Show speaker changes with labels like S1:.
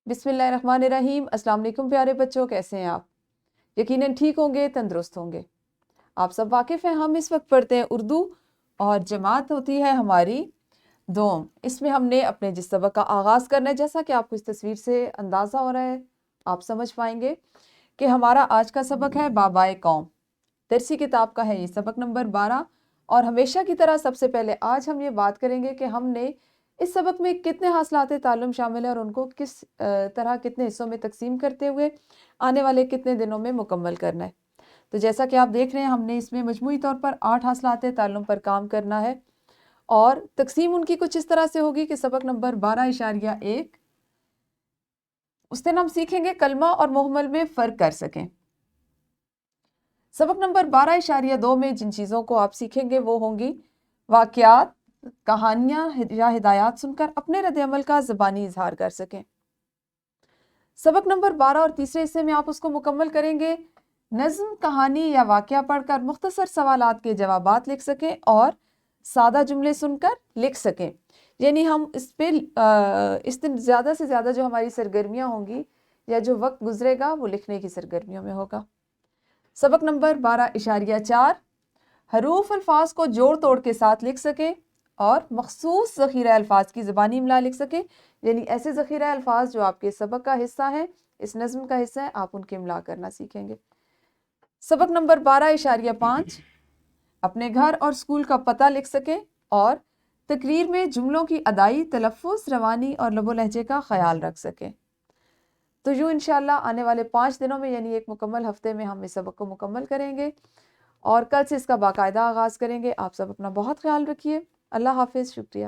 S1: بسم اللہ الرحمن الرحیم۔ السلام علیکم پیارے بچوں، کیسے ہیں آپ؟ یقیناً ٹھیک ہوں گے، تندرست ہوں گے۔ آپ سب واقف ہیں، ہم اس وقت پڑھتے ہیں اردو اور جماعت ہوتی ہے ہماری دوم۔ اس میں ہم نے اپنے جس سبق کا آغاز کرنا ہے، جیسا کہ آپ کو اس تصویر سے اندازہ ہو رہا ہے، آپ سمجھ پائیں گے کہ ہمارا آج کا سبق ہے بابائے قوم۔ درسی کتاب کا ہے یہ سبق نمبر 12، اور ہمیشہ کی طرح سب سے پہلے آج ہم یہ بات کریں گے کہ ہم نے اس سبق میں کتنے حاصلات تعلم شامل ہیں اور ان کو کس طرح کتنے حصوں میں تقسیم کرتے ہوئے آنے والے کتنے دنوں میں مکمل کرنا ہے۔ تو جیسا کہ آپ دیکھ رہے ہیں، ہم نے اس میں مجموعی طور پر 8 حاصلات تعلم پر کام کرنا ہے، اور تقسیم ان کی کچھ اس طرح سے ہوگی کہ سبق نمبر 12.1 اس دن ہم سیکھیں گے کلمہ اور محمل میں فرق کر سکیں۔ سبق نمبر 12.2 میں جن چیزوں کو آپ سیکھیں گے وہ ہوں گی واقعات، کہانیاں یا ہدایات سن کر اپنے رد عمل کا زبانی اظہار کر سکیں۔ سبق نمبر 12 اور تیسرے حصے میں آپ اس کو مکمل کریں گے، نظم، کہانی یا واقعہ پڑھ کر مختصر سوالات کے جوابات لکھ سکیں اور سادہ جملے سن کر لکھ سکیں۔ یعنی ہم اس دن زیادہ سے زیادہ جو ہماری سرگرمیاں ہوں گی یا جو وقت گزرے گا وہ لکھنے کی سرگرمیوں میں ہوگا۔ سبق نمبر 12.4 حروف الفاظ کو جوڑ توڑ کے ساتھ لکھ سکیں اور مخصوص ذخیرہ الفاظ کی زبانی املا لکھ سکیں، یعنی ایسے ذخیرہ الفاظ جو آپ کے سبق کا حصہ ہیں، اس نظم کا حصہ ہے، آپ ان کے املا کرنا سیکھیں گے۔ سبق نمبر 12.5 اپنے گھر اور اسکول کا پتہ لکھ سکیں اور تقریر میں جملوں کی ادائی، تلفظ، روانی اور لب و لہجے کا خیال رکھ سکیں۔ تو یوں انشاءاللہ آنے والے 5 دنوں میں، یعنی ایک مکمل ہفتے میں، ہم اس سبق کو مکمل کریں گے اور کل سے اس کا باقاعدہ آغاز کریں گے۔ آپ سب اپنا بہت خیال رکھیے۔ اللہ حافظ، شکریہ۔